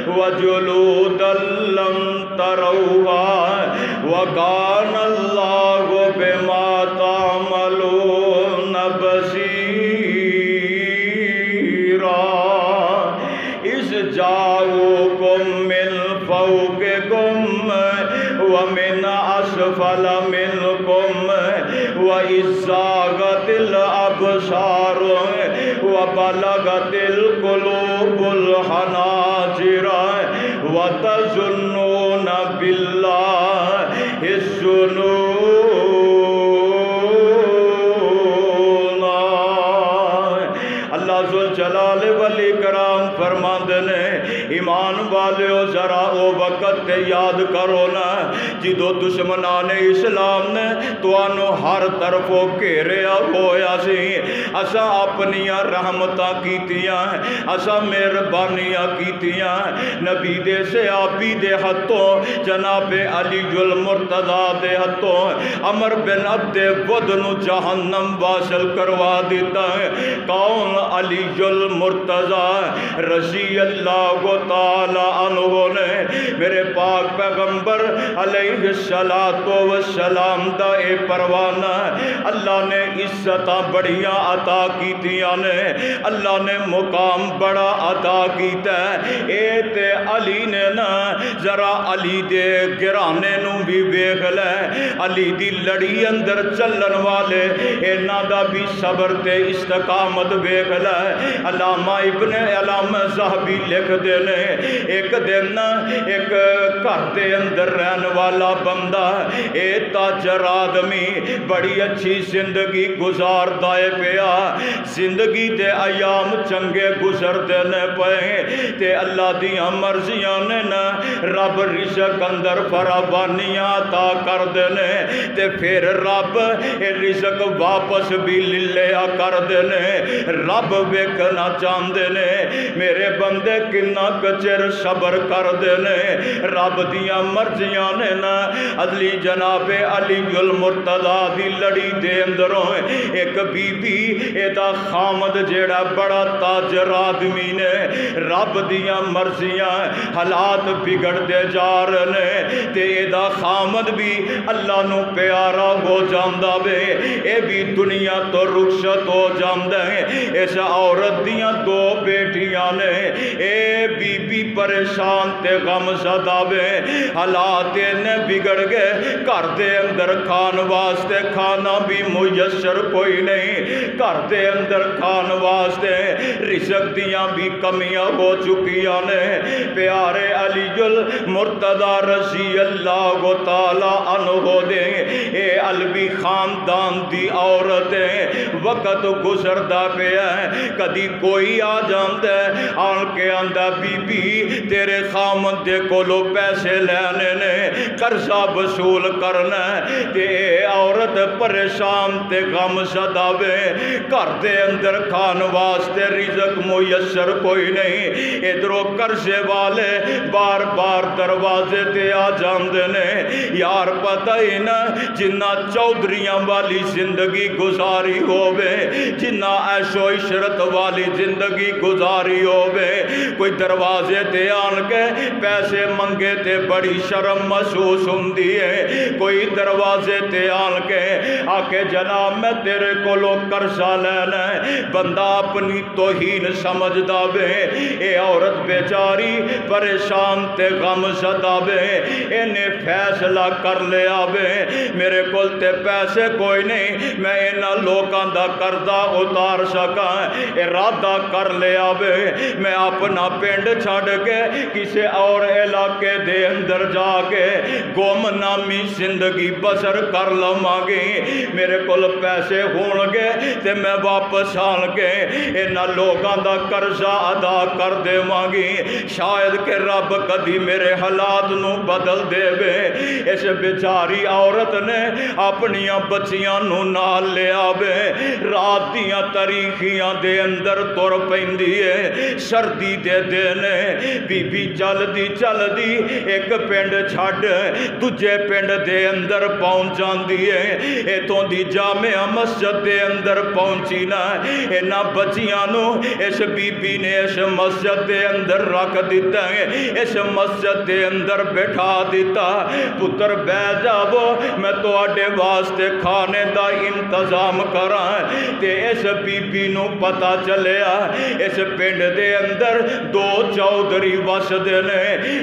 وجلودا لم تروها وكان الله بما تعملون بصيرا إذ جاءوكم من فوقكم ومن أسفل منكم وإذ زاغت الأبصار بلغت القلوب الحناجر وتظنون بالله الظنون۔ اللہ ذوالجلال والاکرام فرماندے نے ایمان والیو ذرا او وقت تے یاد کرو نا جدو دشمنان اسلام نے توانو ہر طرفوں گھیریا ہویا سی، اسا اپنیاں رحمتاں کیتیاں، اسا مہربانیاں کیتیاں، نبی دے صحابی دے ہتھوں، جناب علی المرتضیٰ دے ہتھوں عمر بن عبد ود نو جہنم واصل کروا دیتا ہے۔ کون؟ علی المرتضیٰ رضی اللہ تعالی عنہ نے میرے پاک پیغمبر علیہ السلام دا اے پروانہ اللہ نے عزتاں بڑیاں عطا کیتیاں نے، اللہ نے مقام بڑا عطا کیتا ہے۔ اے تے علی نے نا ذرا علی دے گرانے نو بھی ویکھ لے، علی دی لڑی اندر چلن والے انہاں دا بھی صبر تے استقامت ویکھ لے۔ علامہ ابن علامہ صاحبی لکھ دے نے ایک دن ایک گھر دے اندر رہن والا بندہ اے تاجر آدمی بڑی اچھی زندگی گزار دائے پیا، زندگی دے ایام چنگے گزر دینے پئے تے اللہ دیاں مرضیاں نے نا رب رزق اندر فراوانیاں عطا کر دینے تے پھر رب رزق واپس بھی لیا کر دینے۔ رب ویکھنا چاہندے نے میرے بندے کنا کچر صبر کر دینے، رب دیاں مرضیاں نے نا علی جناب علی المرتضیٰ دی لڑی دے اندروں ایک بی بی ایدہ خامد جیڑا بڑا تاجر آدمی نے، رب دیاں مرضیاں حالات بگڑ دے جا رہے تے ایدہ خامد بھی اللہ نو پیارا ہو جاندہ بے، اے بھی دنیا تو رخصت ہو جاندہ ہے۔ اس عورت دیاں دو بیٹیاں نے، اے بی بی پریشان تے غم زدہ بے، حالات نے بگڑ گئے، گھر دے اندر کھان واسطے کھانا بھی میسر کوئی نہیں، گھر دے اندر کھان واسطے رزق دیاں بھی کمیاں ہو چکیاں نے۔ پیارے علی المرتضیٰ رضی اللہ تعالی عنہ دے اے علوی خاندان دی عورتیں وقت گزردہ پہ ہے، کدی کوئی آ جاندہ آن کے آندہ بی بی تیرے خامن دے کولو پیسے لینے نے قرضہ وصول کرنا تے عورت پریشان تے غم زدہ وے، گھر دے اندر کھان واسطے رزق میسر کوئی نہیں، ادھروں قرضے والے بار بار دروازے تے آ جاندے نے۔ یار پتہ ہی نا جنہ چودھریاں والی زندگی گزاری ہووے، جنہ عیش و عشرت والی زندگی گزاری ہووے، کوئی دروازے تے آن کے پیسے منگے تے بڑی شرم محسوس ہوندی ہے، کوئی دروازے تے آن کے آکے جناب میں تیرے کولو قرضہ لینا ہے، بندہ اپنی توہین سمجھدا وے۔ اے عورت بیچاری پریشان تے غم زدہ وے، انہیں فیصلہ کر لیا وے میرے کول تے پیسے کوئی نہیں میں انہاں لوکاں دا قرضہ اتار سکاں، ارادہ کر لیا وے میں اپنا پنڈ چھڑ کے کسے اور علاقے دے اندر جا کے گم نامی زندگی بسر کر لواں گی، میرے کول پیسے ہون گے تے میں واپس آن کے انہاں لوکاں دا قرضہ ادا کر دیواں گی، شاید کہ رب کدی میرے حالات نو بدل دے وے۔ اس بیچاری عورت نے اپنیاں بچیاں نو نال لیا وے، رات دیاں تاریخیاں دے اندر تر پیندی ہے، سردی دے دینے بی بی چل دی ایک پنڈ چھڑ دجے پنڈ دے اندر پہنچ جاندی ہے، ایتوں دی جامع مسجد دے اندر پہنچی نا، انہاں بچیاں نو اس بی بی نے اس مسجد دے اندر رکھ دیتا ہے، اس مسجد دے اندر بٹھا دیتا، پتر بہ جاؤ میں تو اڈے واسطے کھانے دا انتظام کراں تے اس بی بی نو پتہ پتا چلیا اس پنڈ دے اندر دو چودھری وسدے نے،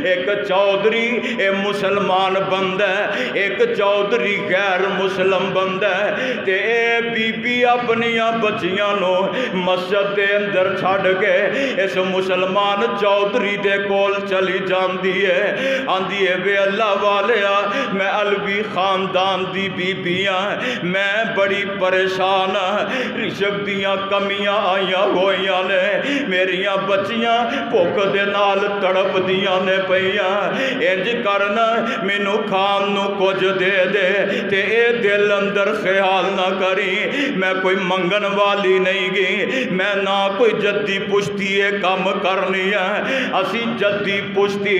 ایک چودھری اے مسلمان بندہ ہے، ایک چودھری غیر مسلم بندہ ہے، تے اے بی بی اپنیاں بچیاں نو مسجد دے اندر چھڑ کے اس مسلمان چودھری دے کول چلی جاندی ہے، آندی ہے بے اللہ والیا میں علوی خاندان دی بیبیاں میں بڑی پریشان رزق دیاں کمیاں آئیاں ہوئیاں نے، میریاں بچیاں بھوک دے نال تڑپ دیاں نے پئیاں، انج کرنا مینوں کھان نو کچھ دے دے، تے اے دل اندر خیال نہ کری میں کوئی منگن والی نہیں گی، میں نہ کوئی جدی پشتی کام کرنی ہے، اسی جدی پشتی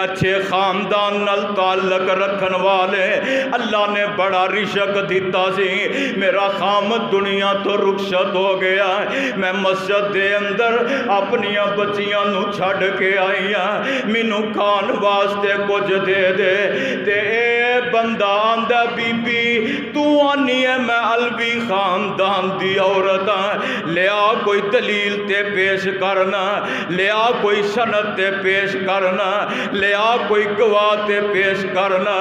اچھے خاندان نال تعلق رکھن والے اللہ نے بڑا رزق دیتا سی، میرا خامد دنیا تو رخصت ہو گیا، میں مسجد دے اندر اپنیاں بچیاں نو چھڑ کے آئیاں، مینوں کھان واسطے کچھ دے دے، تے اے بندہ آندا بی بی تو آنی ہے میں علوی خاندان دی عورت ہاں، لیا کوئی دلیل تے پیش کرنا، لیا کوئی سند تے پیش کرنا، لیا کوئی گواہ تے پیش کرنا،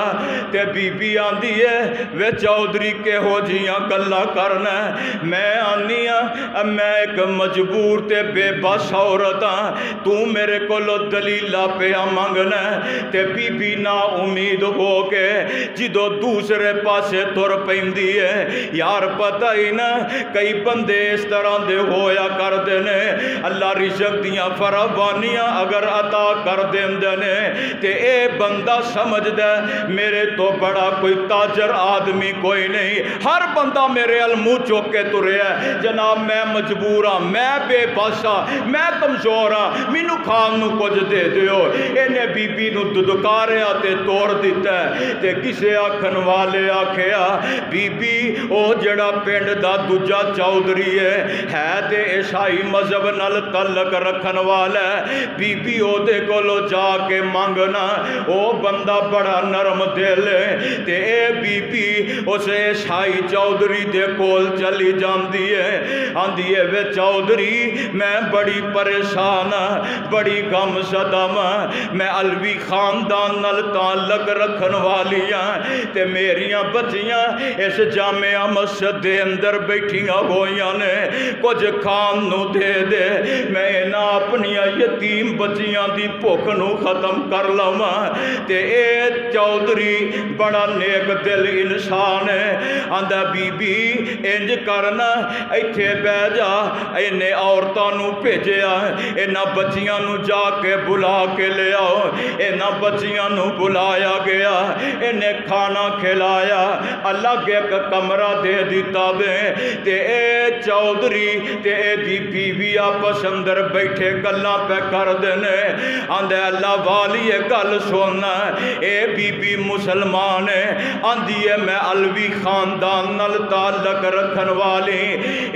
تے بی بی آندی ہے وے چودھری کے ہو جیاں گلا کرنا، میں آنی ہاں میں ایک مجبور تے بے بس عورت ہاں، تو میرے کولو دلیلہ پیا منگنا، تے بی بی نا امید ہو کے جدو دوسرے پاسے تر پیندی ہے، یار پتہ ہی نا کئی بندے اس طرح دے ہویا کر دینے، اللہ رزق دیاں فراوانیاں اگر عطا کر دیندے تے اے بندہ سمجھ دے میرے تو بڑا کوئی تاجر آدمی کوئی نہیں، ہر بندہ میرے علمو چوکے ترے ہے، جناب میں مجبور ہاں، میں بے بس ہاں، میں کمزور ہاں، مینوں کھان نو کچھ دے دیو، انہیں بی بی نو ددکاریا تے توڑ دیتا ہے، تے کسے آکھن والے آکھیا بی بی او جڑا پنڈ دا دوجا چودھری ہے تے عیسائی مذہب نال تعلق رکھن والا ہے، بی بی او دے کولو جا کے مانگنا، او بندہ بڑا نرم دل ہے، تے اے بی بی اس عیسائی چودھری دے کول چلی جاندی ہے، آندی ہے وے چودھری میں بڑی پریشان بڑی غم زدہ میں علوی خاندان نال تعلق رکھن والیاں تے میریاں بچیاں اس جامعہ مسجد دے اندر بیٹھیاں ہویاں نے، کچھ کھان نو دے دے میں نہ اپنیاں یتیم بچیاں دی بھوک نو ختم کر لواں، تے اے چودھری بڑا نیک دل انسان ہے، آندا بی بی انج کرنا ایتھے بہ جا، انہیں عورتاں نو بھیجیا، انہاں بچیاں نو جا کے بلا کے لے آؤ، انہاں بچیاں نو بلایا گیا، انہیں کھانا کھلایا، الگ ایک کمرہ دے دیتا دے، تے اے چودھری تے اے دی بیوی آپس اندر بیٹھے گلاں پہ کر دینے، آندے اللہ والی گل سننا، اے بی بی مسلمان ہے، آندی ہے میں علوی خاندان نال تعلق رکھن والی،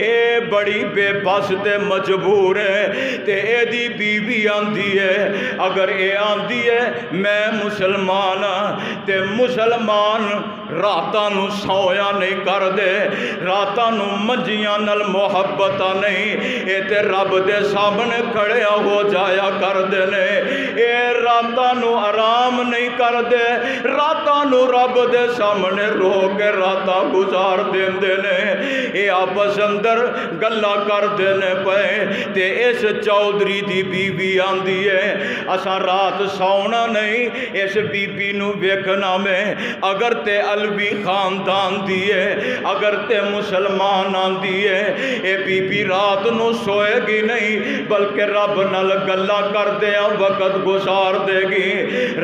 اے بڑی بے بس تے مجبور ہے، تے اے دی بیوی آندی ہے اگر اے آندی ہے میں مسلمان تے مسلمان راتاں نو سویا نہیں کر دے، راتاں نو منجیاں نال محبت نہیں، اے تے رب دے سامنے کھڑے ہو جایا کر دے نے، اے راتاں نو آرام نہیں کر دے، راتاں نو رب دے سامنے رو کے راتاں گزار دیندے نے، اے آپس اندر گلا کر دینے پے، تے اس چودھری دی بیوی آندی ہے اساں رات سونا نہیں، اس بی بی نو ویکھنا میں اگر تے علوی خاندان دیئے اگر تے مسلمان آندیے، اے بی بی رات نو سوئے گی نہیں بلکہ رب نال گلا کر دیا وقت گزار دے گی،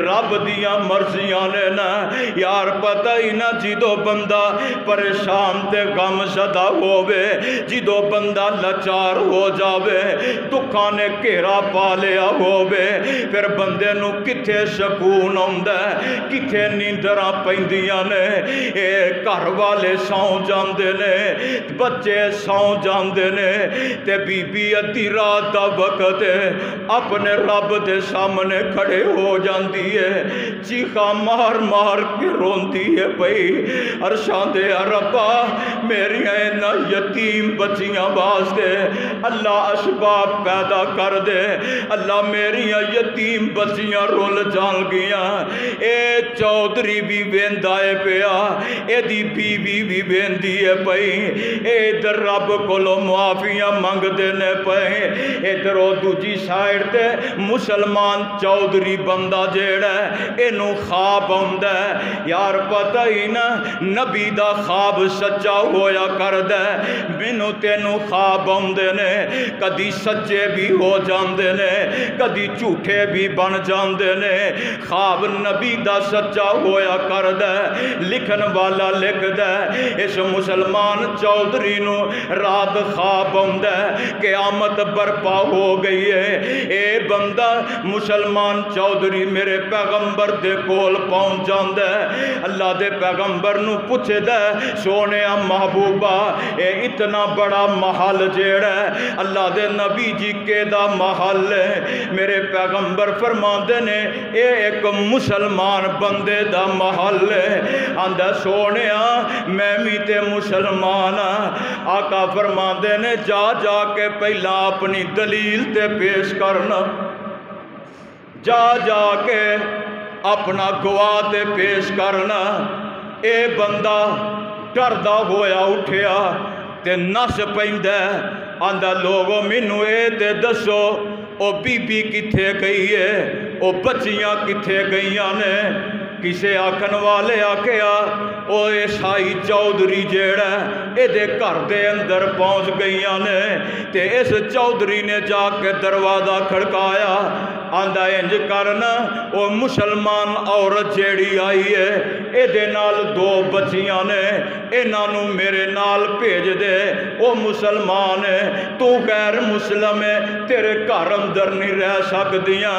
رب دیاں مرضیاں نے نا یار پتہ ہی نہ جدو بندہ پریشان تے غم زدہ ہووے، جدو بندہ لاچار ہو جاوے، دکھاں نے گھیرا پا لیا ہووے، پھر بندے نو کتھے سکون آندا ہے، کتھے نیندراں پیندیاں نے، اے گھر والے سو جاندے نے بچے سو جاندے نے تے بی بی ادھی رات دا وقت اپنے رب دے سامنے کھڑے ہو جاندی ہے چیخا مار مار کے روندی ہے بھئی عرشان دے ربا میری اینا یتیم بچیاں واسطے اللہ اسباب پیدا کر دے اللہ میری یتیم بچیاں رول جان گیاں اے چودھری بھی ویندائے پیا اے دی بیوی بھی ویندی ہے پئی اے در رب کولو معافیاں منگ دینے پئے ادھر او دوجی سائیڈ تے مسلمان چودھری بندہ جیڑا اینو خواب ہوندا ہے یار پتہ ہی نا نبی دا خواب سچا ہویا کر دے مینوں تینوں خواب ہوندے نے کدی سچے بھی ہو جاندے نے کدی جھوٹے بھی بن جاندے نے خواب نبی دا سچا ہویا کر دے لکھن والا لکھ دے اس مسلمان چودھری نو رات خواب ہوندا ہے قیامت برپا ہو گئی ہے اے بندہ مسلمان چودھری میرے پیغمبر دے کول پہنچ جاندا ہے اللہ دے پیغمبر نو پوچھے دے سونیا محبوبہ اے اتنا بڑا محل جیڑا ہے اللہ دے نبی جی کے دا محل ہے میرے پیغمبر فرماندے نے اے ایک مسلمان بندے دا محل ہے آندہ سونیا میں تے مسلمان آقا فرماندے نے جا جا کے پہلا اپنی دلیل تے پیش کرنا جا جا کے اپنا گواہ تے پیش کرنا اے بندہ ڈردا ہویا اٹھیا تے نس پیندے آندہ لوگوں مینوں اے تے دسو او بی بی کتھے گئی ہے او بچیاں کتھے گئیاں نے کسے آکھن والے آکھیا او عیسائی چودھری جیڑا اے دے گھر دے اندر پہنچ گئیاں نے تے اس چودھری نے جا کے دروازہ کھڑکایا آندہ انج کرنا او مسلمان عورت جیڑی آئی ہے اے دے نال دو بچیاں نے اے نانو میرے نال بھیج دے او مسلمان ہے تو غیر مسلم ہے تیرے گھر اندر نہیں رہ سکدیاں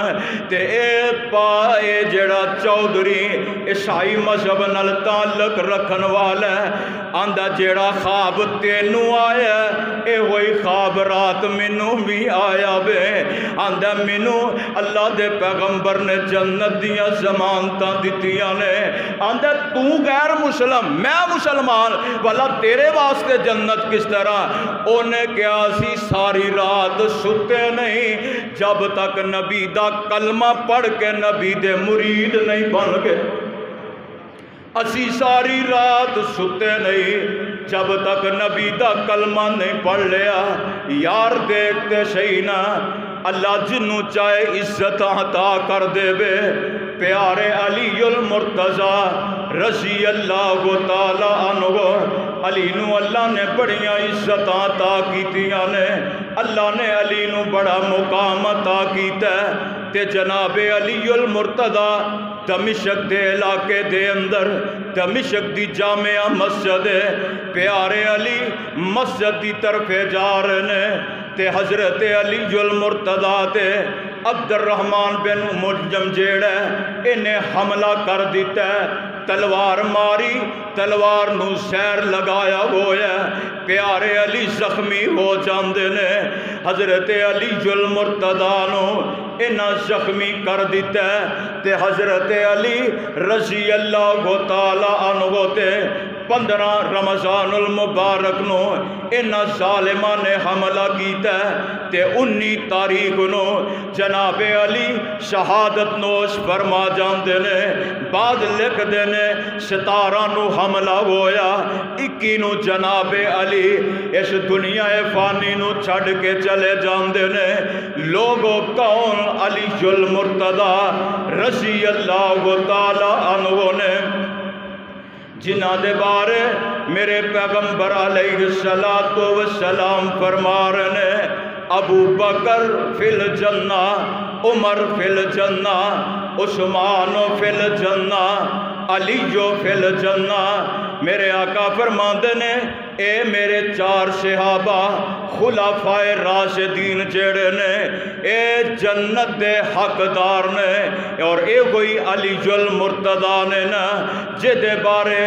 تے اے جیڑا چودھری عیسائی مذہب نال تعلق رکھن والا ہے آندہ جیڑا خواب تینوں آیا اے ہوئی خواب رات مینوں بھی آیا بے آندہ مینوں اللہ دے پیغمبر نے جنت دیاں ضمانتاں دتیاں نے آندہ تو غیر مسلم میں مسلمان والا تیرے واسطے جنت کس طرح انہیں کیا سی ساری رات ستے نہیں جب تک نبی دا کلمہ پڑھ کے نبی دے مرید نہیں بن گئے اسی ساری رات ستے نہیں جب تک نبی دا کلمہ نہیں پڑھ لیا یار دیکھتے صحیح نا اللہ جنوں چاہے عزت عطا کر دے بے پیارے علی المرتضی رضی اللہ تعالیٰ عنہ علی نو اللہ نے بڑیاں عزت عطا کیتیاں نے اللہ نے علی نو بڑا مقام عطا کیتا ہے تے جناب علی المرتضی دمشق دے علاقے دے اندر دمشق دی جامعہ مسجد ہے پیارے علی مسجد دی طرف جا رہے نے تے حضرت علی المرتضی تے عبد الرحمن بن ملجم جیڑا انہیں حملہ کر دیتا ہے تلوار ماری تلوار نو سیر لگایا ہویا پیارے علی زخمی ہو جاندے نے حضرت علی المرتضی نو انہاں زخمی کر دیتا ہے تے حضرت علی رضی اللہ تعالیٰ عنہ تے 15 رمضان المبارک نو انہاں ظالماں نے حملہ کیتا ہے تے 19 تاریخ نو جناب علی شہادت نوش فرما جاندے نے بعد لکھ دے نے 17 نو حملہ ہویا 21 نو جناب علی اس دنیا فانی نو چھڑ کے چلے جاندے نے لوگوں کون علی المرتضی رضی اللہ تعالی عنہ نے جنہ دے بارے میرے پیغمبر علیہ السلام فرما رہے ابو بکر فی الجنہ، عمر فی الجنہ، عثمان فی الجنہ، علی فی الجنہ۔ میرے آقا فرماندے نے اے میرے چار صحابہ خلفائے راشدین جڑے نے اے جنت دے حقدار نے، اور اے کوئی علی المرتضیٰ نے نا جدے بارے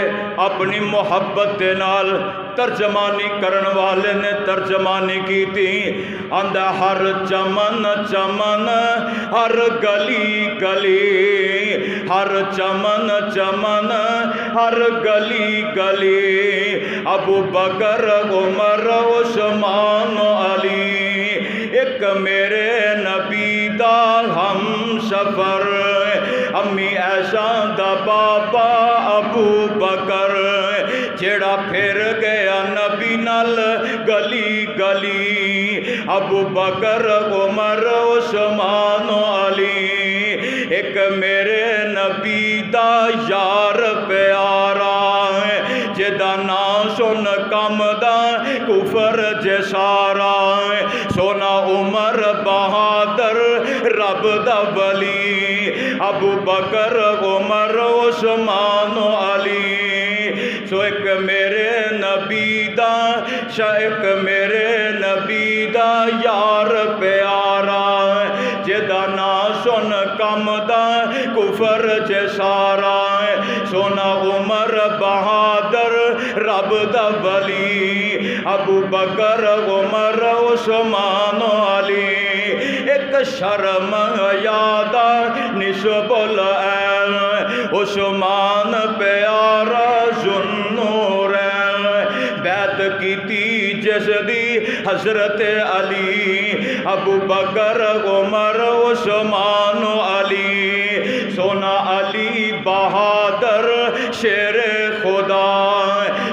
اپنی محبت دے نال ترجمانی کرن والے نے ترجمانی کی تھی۔ اندہ ہر چمن چمن، ہر گلی گلی، ہر چمن چمن، ہر گلی گلی، ابو بکر عمر عثمان علی، ایک میرے نبی دا ہم سفر، امی ایسا دا بابا ابو بکر، جیڑا پھر گیا نبی نال گلی گلی، ابو بکر عمر عثمان علی، ایک میرے نبی دا یار پیارا، جدا نا سن کم دا کفر جسارا، سونا عمر بہادر رب دا ولی، ابو بکر عمر عثمان علی، سو ایک میرے نبی دا ایک میرے نبی دا یار پیارا، جدا نا سن کم دا کفر جسارا، سونا عمر بہادر رب دا ولی، ابو بکر عمر عثمان علی، ایک شرم یادہ نسب العین، عثمان پیارا ذوالنورین، بیعت کیتی جس دی حضرت علی، ابو بکر عمر عثمان علی، سونا علی بہادر شیر خدا،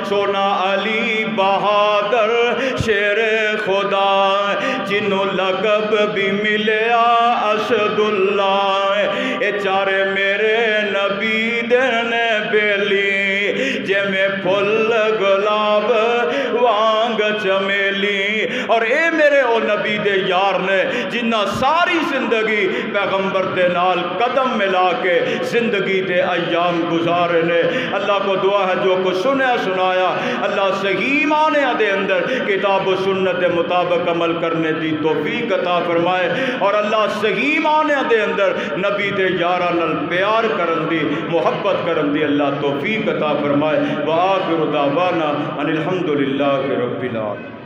سونا علی بہادر شیر خدا، جنوں لقب بھی ملیا اسد اللہ، اے چارے میرے نبی دینے بیلی، جے میں پھل گلاب وانگ چمیلی، اور اے میرے او نبی دے یار نے جنہ ساری زندگی پیغمبر دے نال قدم ملا کے زندگی دے ایام گزارے نے۔ اللہ کو دعا ہے جو کچھ سنیا سنایا اللہ صحیح معنی دے اندر کتاب و سنت دے مطابق عمل کرنے دی توفیق عطا فرمائے، اور اللہ صحیح معنی دے اندر نبی دے یاراں نال پیار کرن دی محبت کرن دی اللہ توفیق عطا فرمائے۔ وآخر دعوانا ان الحمدللہ رب العالمین۔